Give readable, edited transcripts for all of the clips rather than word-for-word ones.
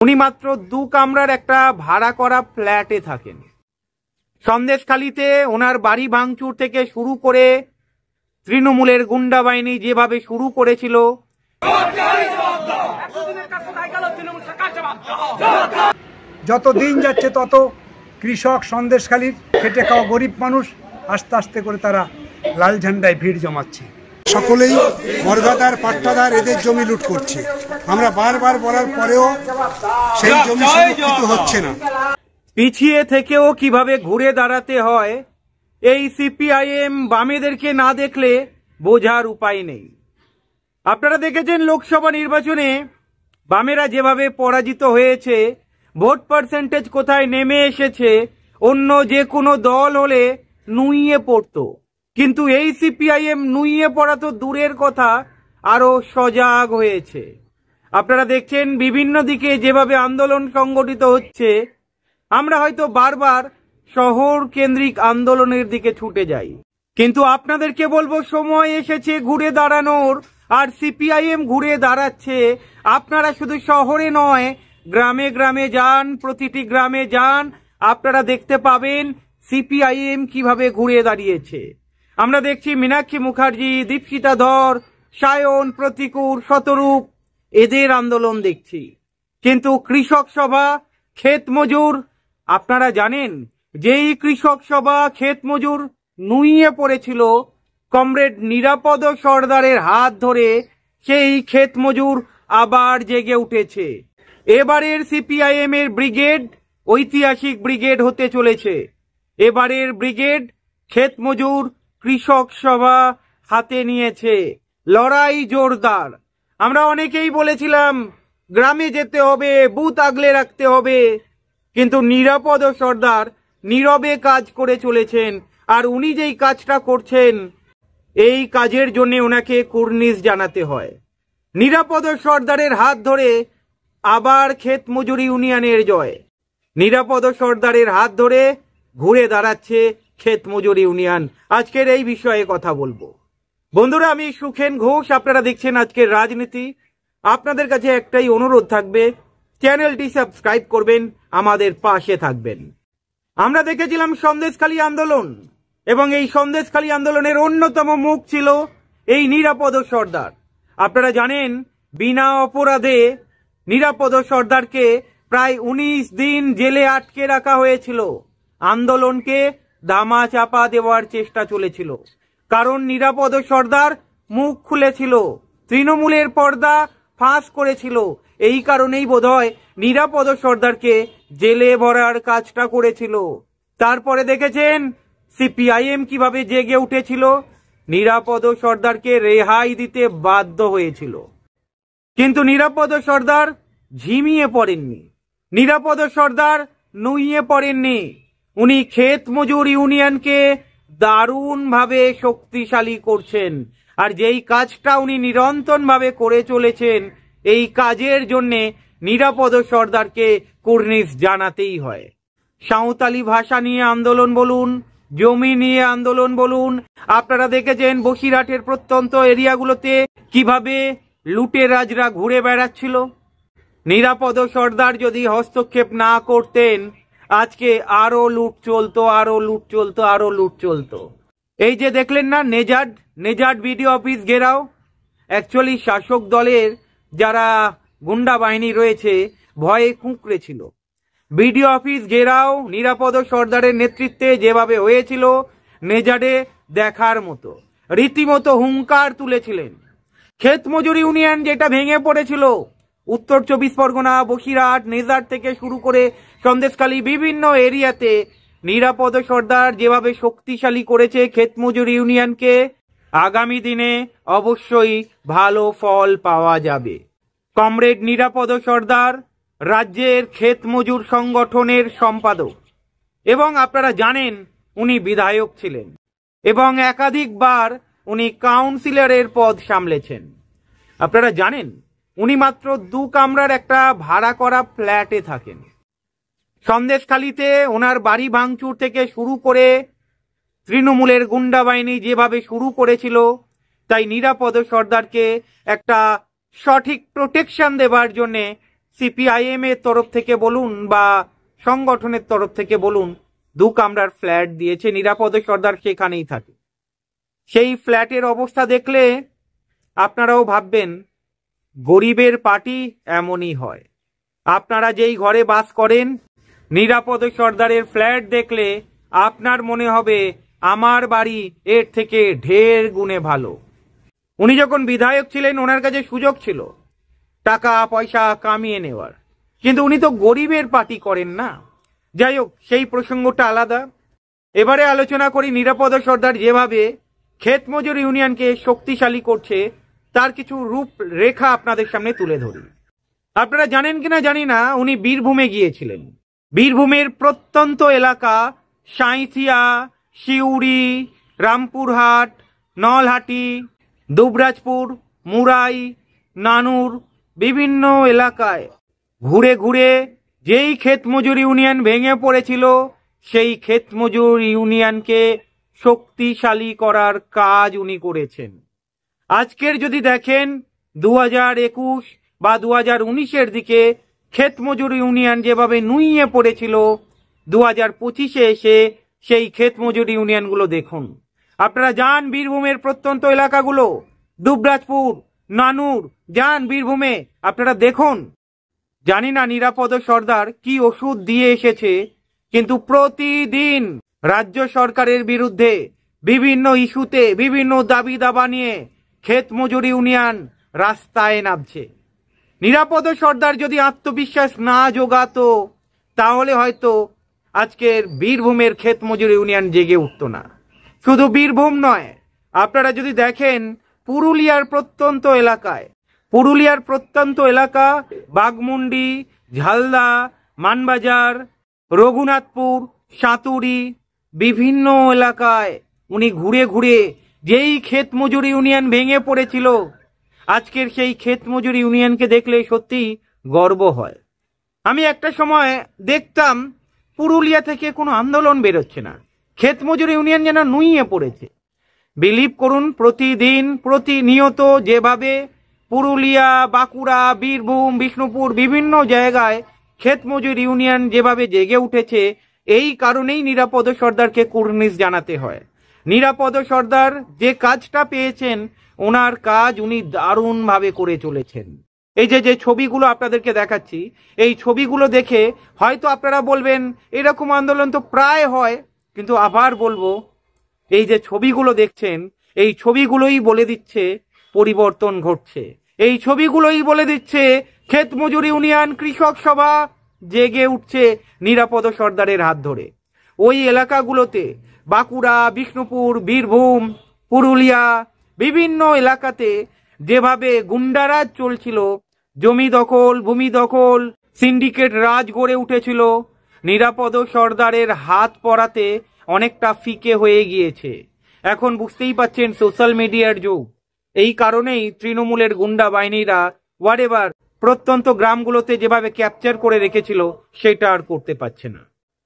উনি মাত্র 2 কামরার একটা ভাড়া করা ফ্ল্যাটে থাকেন। সন্দেশখালীতে ওনার বাড়ি ভাঙচুর থেকে শুরু করে তৃণমূলের গুন্ডা বাহিনী যেভাবে শুরু করেছিল, যত দিন যাচ্ছে তত কৃষক, সন্দেশখালীর খেটে খাওয়া গরিব মানুষ আস্তে আস্তে করে তারা লাল ঝান্ডায় ভিড় জমাচ্ছে। সকলেই বর্গাদার, পাট্টাদার এদের জমি লুট করছে। আমরা বারবার বলার পরেও সেই জমি সংরক্ষিত হচ্ছে না। পিছিয়ে থেকেও কিভাবে ঘুরে দাঁড়াতে হয় এই সিপিআইএম বামেদেরকে না দেখলে বোঝার উপায় নেই। আপনারা দেখেছেন লোকসভা নির্বাচনে বামেরা যেভাবে পরাজিত হয়েছে, ভোট পার্সেন্টেজ কোথায় নেমে এসেছে, অন্য যে কোনো দল হলে নুইয়ে পড়তো, কিন্তু এই সিপিআইএম নুইয়ে পড়া তো দূরের কথা, আরো সজাগ হয়েছে। আপনারা দেখছেন বিভিন্ন দিকে যেভাবে আন্দোলন সংগঠিত হচ্ছে। আমরা হয়তো বারবার শহর কেন্দ্রিক আন্দোলনের দিকে ছুটে যাই, কিন্তু আপনাদেরকে বলবো সময় এসেছে ঘুরে দাঁড়ানোর। আর সিপিআইএম ঘুরে দাঁড়াচ্ছে। আপনারা শুধু শহরে নয়, গ্রামে গ্রামে যান, প্রতিটি গ্রামে যান, আপনারা দেখতে পাবেন সিপিআইএম কিভাবে ঘুরে দাঁড়িয়েছে। আমরা দেখছি মীনাক্ষী মুখার্জি, দীপশিতা ধর, সায়ন, প্রতিকুর, শতরূপ, এদের আন্দোলন দেখছি। কিন্তু কৃষক সভা, ক্ষেত মজুর, আপনারা জানেন যেই কৃষক সভা, ক্ষেত মজুর নুইয়ে পড়েছিল, কমরেড নিরাপদ সর্দারের হাত ধরে সেই ক্ষেত মজুর আবার জেগে উঠেছে। এবারের সিপিআইএম এর ব্রিগেড ঐতিহাসিক ব্রিগেড হতে চলেছে। এবারের ব্রিগেড ক্ষেত মজুর কৃষক সভা হাতে নিয়েছে। লড়াই জোরদার। আমরা অনেকেই বলেছিলাম গ্রামে যেতে হবে, বুথ আগলে রাখতে হবে, কিন্তু নিরাপদ সর্দার নীরবে কাজ করে চলেছেন। আর উনি যেই কাজটা করছেন, এই কাজের জন্য ওনাকে কুর্নিশ জানাতে হয়। নিরাপদ সর্দারের হাত ধরে আবার ক্ষেত মজুরি ইউনিয়নের জয়। নিরাপদ সর্দারের হাত ধরে ঘুরে দাঁড়াচ্ছে ক্ষেত মজুরি ইউনিয়ন। আজকের এই বিষয়ে কথা বলবো। বন্ধুরা, আমি সুখেন ঘোষ, আপনারা দেখছেন আজকের রাজনীতি। আপনাদের কাছে একটাই অনুরোধ থাকবে, চ্যানেলটি সাবস্ক্রাইব করবেন, আমাদের পাশে থাকবেন। আমরা দেখেছিলাম সন্দেশখালী আন্দোলন, এবং এই সন্দেশখালী আন্দোলনের অন্যতম মুখ ছিল এই নিরাপদ সর্দার। আপনারা জানেন বিনা অপরাধে নিরাপদ সর্দারকে প্রায় 19 দিন জেলে আটকে রাখা হয়েছিল। আন্দোলনকে ধামা চাপা দেওয়ার চেষ্টা চলেছিল, কারণ নিরাপদ সর্দার মুখ খুলেছিল, তৃণমূলের পর্দা ফাঁস করেছিল। এই কারণেই বোধহয় নিরাপদ সর্দারকে জেলে ভরার কাজটা করেছিল। তারপরে দেখেছেন সিপিআইএম কিভাবে জেগে উঠেছিল, নিরাপদ সর্দারকে রেহাই দিতে বাধ্য হয়েছিল। কিন্তু নিরাপদ সর্দার ঝিমিয়ে পড়েননি, নিরাপদ সর্দার নুইয়ে পড়েননি। উনি ক্ষেত মজুর ইউনিয়নকে দারুণভাবে শক্তিশালী করছেন। আর যেই কাজটা উনি নিরন্তরভাবে করে চলেছেন, এই কাজের জন্যে নিরাপদ সর্দারকে কুর্নিশ জানাতেই হয়। সাঁওতালি ভাষা নিয়ে আন্দোলন বলুন, জমি নিয়ে আন্দোলন বলুন, আপনারা দেখেছেন বসিরহাটের প্রত্যন্ত এরিয়াগুলোতে কিভাবে লুটেরাজরা ঘুরে বেড়াচ্ছিল। নিরাপদ সর্দার যদি হস্তক্ষেপ না করতেন, আজকে আরো লুট চলতো, আরো লুট চলতো, আরো লুট চলতো। এই যে দেখলেন না নেজাড বিডিও অফিস ঘেরাও, অ্যাকচুয়ালি শাসক দলের যারা গুন্ডা বাহিনী রয়েছে ভয়ে কুঁকড়ে ছিল। বিডিও অফিস ঘেরাও নিরাপদ সর্দারের নেতৃত্বে যেভাবে হয়েছিল, নেজাডে দেখার মতো, রীতিমতো হুঙ্কার তুলেছিলেন। ক্ষেত মজুরি ইউনিয়ন যেটা ভেঙে পড়েছিল, উত্তর 24 পরগনা, বসিরহাট, নেজাড থেকে শুরু করে সন্দেশখালী বিভিন্ন এরিয়াতে নিরাপদ সর্দার যেভাবে শক্তিশালী করেছে ক্ষেত মজুরি ইউনিয়নকে, আগামী দিনে অবশ্যই ভালো ফল পাওয়া যাবে। কমরেড নিরাপদ সর্দার রাজ্যের ক্ষেত মজুর সংগঠনের সম্পাদক, এবং আপনারা জানেন উনি বিধায়ক ছিলেন, এবং একাধিকবার উনি কাউন্সিলরের পদ সামলেছেন। আপনারা জানেন উনি মাত্র 2 কামরার একটা ভাড়া করা ফ্ল্যাটে থাকেন। সন্দেশখালীতে ওনার বাড়ি ভাঙচুর থেকে শুরু করে তৃণমূলের গুন্ডা বাহিনী যেভাবে শুরু করেছিল, তাই নিরাপদ সর্দারকে একটা সঠিক প্রোটেকশন দেবার জন্য সিপিআইএম এর তরফ থেকে বলুন বা সংগঠনের তরফ থেকে বলুন 2 কামরার ফ্ল্যাট দিয়েছে, নিরাপদ সর্দার সেখানেই থাকে। সেই ফ্ল্যাটের অবস্থা দেখলে আপনারাও ভাববেন গরিবের পার্টি এমনই হয়। আপনারা যেই ঘরে বাস করেন, নিরাপদ সর্দারের ফ্ল্যাট দেখলে আপনার মনে হবে আমার বাড়ি এর থেকে ঢের গুণে ভালো। উনি যখন বিধায়ক ছিলেন ওনার কাছে সুযোগ ছিল টাকা পয়সা কামিয়ে নেওয়ার, কিন্তু উনি তো গরিবের পার্টি করেন না। যাই হোক, সেই প্রসঙ্গটা আলাদা। এবারে আলোচনা করি নিরাপদ সর্দার যেভাবে ক্ষেত মজুর ইউনিয়নকে শক্তিশালী করছে তার কিছু রূপরেখা আপনাদের সামনে তুলে ধরি। আপনারা জানেন কিনা জানি না, উনি বীরভূমে গিয়েছিলেন। বীরভূমের প্রত্যন্ত এলাকা সাঁইথিয়া, সিউড়ি, রামপুরহাট, নলহাটি, দুবরাজপুর, মুরাই, নানুর বিভিন্ন এলাকায় ঘুরে ঘুরে যেই ক্ষেত মজুর ইউনিয়ন ভেঙে পড়েছিল সেই ক্ষেত মজুর ইউনিয়নকে শক্তিশালী করার কাজ উনি করেছেন। আজকের যদি দেখেন 2021 বা 2019-এর দিকে ক্ষেত মজুর ইউনিয়ন যেভাবে নুইয়ে পড়েছিল, 2025-এ এসে সেই ক্ষেত মজুর ইউনিয়নগুলো দেখুন। আপনারা যান বীরভূমের প্রত্যন্ত এলাকাগুলো, দুবরাজপুর, নানুর, যান বীরভূমে, আপনারা দেখুন। জানি না নিরাপদ সর্দার কি ওষুধ দিয়ে এসেছে, কিন্তু প্রতিদিন রাজ্য সরকারের বিরুদ্ধে বিভিন্ন ইস্যুতে বিভিন্ন দাবি দাবা নিয়ে ক্ষেত মজুর ইউনিয়ন রাস্তায় নামছে। নিরাপদ সর্দার যদি আত্মবিশ্বাস না জোগাতো তাহলে হয়তো আজকের বীরভূমের ক্ষেত মজুর ইউনিয়ন জেগে উঠত না। শুধু বীরভূম নয়, আপনারা যদি দেখেন পুরুলিয়ার প্রত্যন্ত এলাকা বাঘমুন্ডি, ঝালদা, মানবাজার, রঘুনাথপুর, সাঁতুরি বিভিন্ন এলাকায় উনি ঘুরে ঘুরে যেই ক্ষেত মজুর ইউনিয়ন ভেঙে পড়েছিল, আজকের সেই ক্ষেত মজুর ইউনিয়নকে দেখলে সত্যি গর্ব হয়। আমি একটা সময় দেখতাম পুরুলিয়া থেকে কোনো আন্দোলন বেরোচ্ছে না, ক্ষেত মজুর ইউনিয়ন যেন নুইয়ে পড়েছে। বিলিভ করুন, প্রতিদিন প্রতিনিয়ত যেভাবে পুরুলিয়া, বাঁকুড়া, বীরভূম, বিষ্ণুপুর বিভিন্ন জায়গায় ক্ষেত মজুর ইউনিয়ন যেভাবে জেগে উঠেছে, এই কারণেই নিরাপদ সর্দারকে কুর্নিশ জানাতে হয়। নিরাপদ সর্দার যে কাজটা পেয়েছেন, ওনার কাজ উনি দারুণভাবে করে চলেছেন। এই যে ছবিগুলো আপনাদেরকে দেখাচ্ছি, এই ছবিগুলো দেখে হয়তো আপনারা বলবেন এরকম আন্দোলন তো প্রায় হয়, কিন্তু আবার বলবো এই যে ছবিগুলো দেখছেন, এই ছবিগুলোই বলে দিচ্ছে পরিবর্তন ঘটছে। এই ছবিগুলোই বলে দিচ্ছে ক্ষেত মজুর ইউনিয়ন, কৃষক সভা জেগে উঠছে নিরাপদ সর্দারের হাত ধরে। ওই এলাকাগুলোতে বাঁকুড়া, বিষ্ণুপুর, বীরভূম, পুরুলিয়া বিভিন্ন এলাকাতে যেভাবে গুন্ডারাজ চলছিল, জমি দখল, ভূমি দখল, সিন্ডিকেট রাজ গড়ে উঠেছিল, নিরাপদ সর্দারের হাত পড়াতে অনেকটা ফিকে হয়ে গিয়েছে। এখন বুঝতেই পাচ্ছেন সোশ্যাল মিডিয়ার যুগ, এই কারণেই তৃণমূলের গুন্ডা বাহিনীরা হোয়াটএভার প্রত্যন্ত গ্রামগুলোতে যেভাবে ক্যাপচার করে রেখেছিল সেটা আর করতে পারছে না।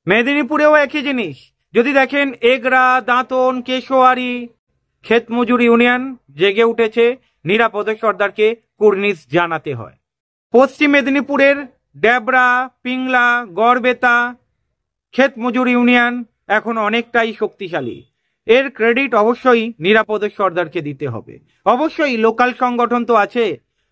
মেদিনীপুরেও একই জিনিস। যদি দেখেন এগরা, দাঁতন, কেশোয়ারি ক্ষেত মজুর ইউনিয়ন জেগে উঠেছে, নিরাপদ সর্দারকে কুর্নিশ জানাতে হয়। পশ্চিম মেদিনীপুরের ডেবরা, পিংলা, গড়বেতা ক্ষেত মজুর ইউনিয়ন এখন অনেকটাই শক্তিশালী। এর ক্রেডিট অবশ্যই নিরাপদ সর্দারকে দিতে হবে। অবশ্যই লোকাল সংগঠন তো আছে,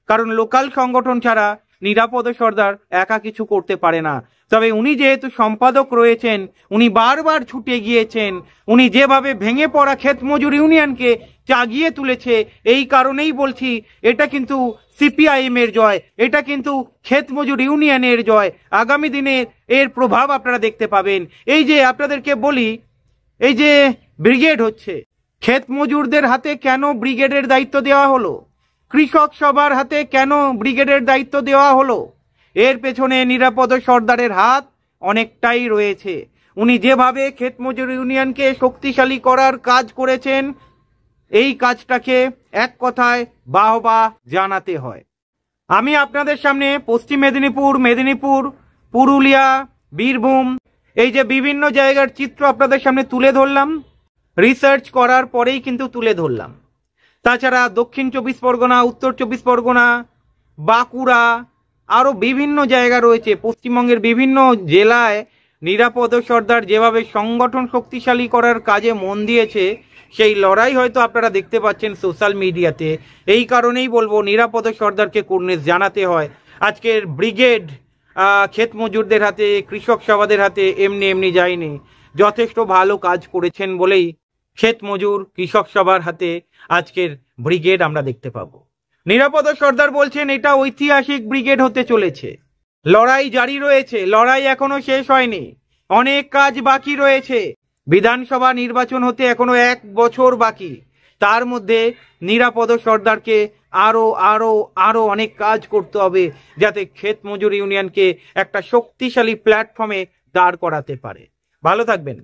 কারণ লোকাল সংগঠন ছাড়া নিরাপদ সর্দার একা কিছু করতে পারে না। তবে উনি যেহেতু সম্পাদক রয়েছেন, উনি বারবার ছুটে গিয়েছেন, উনি যেভাবে ভেঙে পড়া ক্ষেত মজুর ইউনিয়নকে জাগিয়ে তুলেছে, এই কারণেই বলছি এটা কিন্তু সিপিআইএম এর জয়, এটা কিন্তু ক্ষেত মজুর ইউনিয়নের জয়। আগামী দিনে এর প্রভাব আপনারা দেখতে পাবেন। এই যে আপনাদেরকে বলি, এই যে ব্রিগেড হচ্ছে, ক্ষেত মজুরদের হাতে কেন ব্রিগেডের দায়িত্ব দেওয়া হলো, কৃষক সভার হাতে কেন ব্রিগেডের দায়িত্ব দেওয়া হলো, এর পেছনে নিরাপদ সর্দারের হাত অনেকটাই রয়েছে। উনি যেভাবে ক্ষেত মজুর ইউনিয়নকে শক্তিশালী করার কাজ করেছেন, এই কাজটাকে এক কথায় বাহবা জানাতে হয়। আমি আপনাদের সামনে পশ্চিম মেদিনীপুর, পুরুলিয়া, বীরভূম এই যে বিভিন্ন জায়গার চিত্র আপনাদের সামনে তুলে ধরলাম, রিসার্চ করার পরেই কিন্তু তুলে ধরলাম। তাছাড়া দক্ষিণ 24 পরগনা, উত্তর 24 পরগনা, বাঁকুড়া, আরো বিভিন্ন জায়গা রয়েছে, পশ্চিমবঙ্গের বিভিন্ন জেলায় নিরাপদ সর্দার যেভাবে সংগঠন শক্তিশালী করার কাজে মন দিয়েছে, সেই লড়াই হয়তো আপনারা দেখতে পাচ্ছেন সোশ্যাল মিডিয়াতে। এই কারণেই বলবো নিরাপদ সর্দারকে কুর্নিশ জানাতে হয়। আজকের ব্রিগেড ক্ষেত মজুরদের হাতে, কৃষক সভাদের হাতে এমনি এমনি যায়নি, যথেষ্ট ভালো কাজ করেছেন বলেই ক্ষেত মজুর কৃষক সভার হাতে আজকের ব্রিগেড আমরা দেখতে পাবো। নিরাপদ সর্দার বলছেন এটা ঐতিহাসিক ব্রিগেড হতে চলেছে। লড়াই জারি রয়েছে, লড়াই এখনো শেষ হয়নি, অনেক কাজ বাকি রয়েছে। বিধানসভা নির্বাচন হতে এখনো 1 বছর বাকি। তার মধ্যে নিরাপদ সর্দারকে আরো অনেক কাজ করতে হবে, যাতে ক্ষেত মজুর ইউনিয়নকে একটা শক্তিশালী প্ল্যাটফর্মে দাঁড় করাতে পারে। ভালো থাকবেন।